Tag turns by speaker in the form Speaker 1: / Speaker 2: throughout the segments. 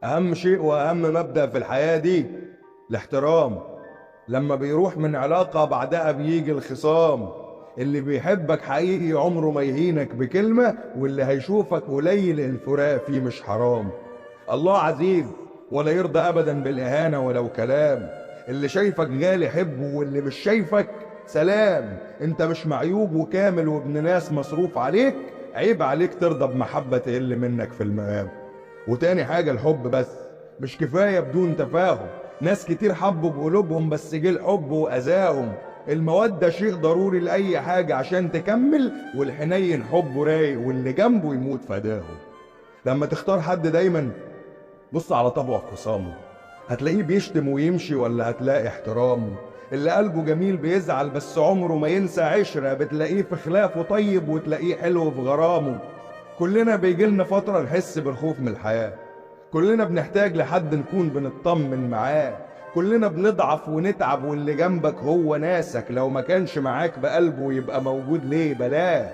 Speaker 1: أهم شيء وأهم مبدأ في الحياة دي الاحترام. لما بيروح من علاقة بعدها بيجي الخصام. اللي بيحبك حقيقي عمره ما يهينك بكلمة، واللي هيشوفك قليل الفراق فيه مش حرام. الله عزيز ولا يرضى أبدا بالإهانة ولو كلام. اللي شايفك غالي حبه، واللي مش شايفك سلام. انت مش معيوب وكامل وابن ناس مصروف عليك، عيب عليك ترضى بمحبة تقل منك في المقام. وتاني حاجة الحب بس مش كفاية بدون تفاهم. ناس كتير حبوا بقلوبهم بس جه الحب وأذاهم. المودة شيء ضروري لأي حاجة عشان تكمل، والحنين حبه رايق واللي جنبه يموت فداهم. لما تختار حد دايما بص على طبعه في خصامه، هتلاقيه بيشتم ويمشي ولا هتلاقي احترامه. اللي قلبه جميل بيزعل بس عمره ما ينسى عشرة، بتلاقيه في خلافه طيب وتلاقيه حلو في غرامه. كلنا بيجيلنا فترة نحس بالخوف من الحياة، كلنا بنحتاج لحد نكون بنطمن معاه. كلنا بنضعف ونتعب واللي جنبك هو ناسك، لو ما كانش معاك بقلبه يبقى موجود ليه بلاه.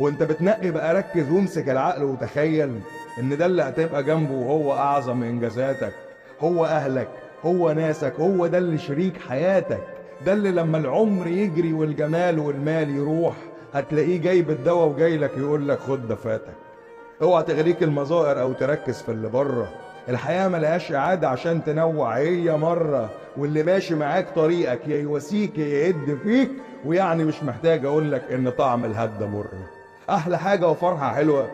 Speaker 1: وانت بتنقي بقى ركز وامسك العقل وتخيل ان ده اللي هتبقى جنبه وهو اعظم انجازاتك. هو اهلك، هو ناسك، هو ده اللي شريك حياتك. ده اللي لما العمر يجري والجمال والمال يروح هتلاقيه جايب الدواء وجاي لك يقول لك خد ده فاتك. اوعى تغريك المظاهر او تركز في اللي بره. الحياة ملهاش اعادة عشان تنوع، هي مرة. واللي ماشي معاك طريقك يا يواسيك يا يهد فيك، ويعني مش محتاج اقول لك ان طعم الهدى مر. احلى حاجة وفرحة حلوة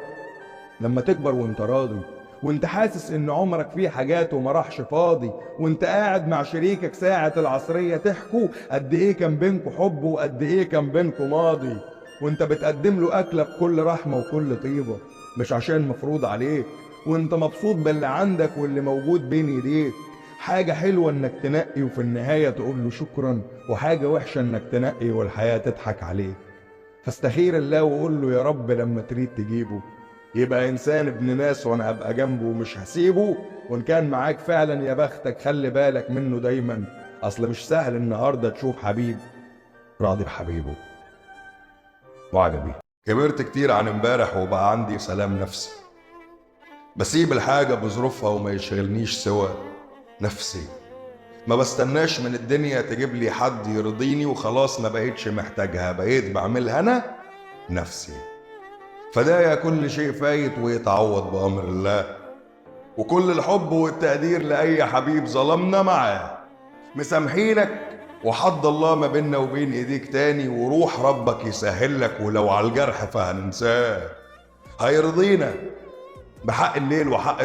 Speaker 1: لما تكبر وانت راضي، وانت حاسس ان عمرك فيه حاجات وما راحش فاضي، وانت قاعد مع شريكك ساعة العصرية تحكوا قد ايه كان بينكوا حب وقد ايه كان بينكوا ماضي. وانت بتقدم له اكلة بكل رحمة وكل طيبة، مش عشان مفروض عليك، وانت مبسوط باللي عندك واللي موجود بين ايديك. حاجة حلوة انك تنقي وفي النهاية تقول له شكرا، وحاجة وحشة انك تنقي والحياة تضحك عليك. فاستخير الله وقول له يا رب لما تريد تجيبه يبقى انسان ابن ناس وانا هبقى جنبه ومش هسيبه. وان كان معاك فعلا يا بختك خلي بالك منه دايما، اصل مش سهل النهارده تشوف حبيب راضي بحبيبه. وعجبي كبرت كتير عن امبارح وبقى عندي سلام نفسي، بسيب الحاجة بظروفها وما يشغلنيش سوى نفسي. ما بستناش من الدنيا تجيب لي حد يرضيني وخلاص، ما بقيتش محتاجها، بقيت بعملها انا نفسي. فدايا كل شيء فايت ويتعوض بأمر الله، وكل الحب والتقدير لأي حبيب ظلمنا معاه مسامحينك. وحد الله ما بيننا وبين ايديك تاني، وروح ربك يسهل لك، ولو على الجرح فهننساه هيرضينا بحق الليل وحق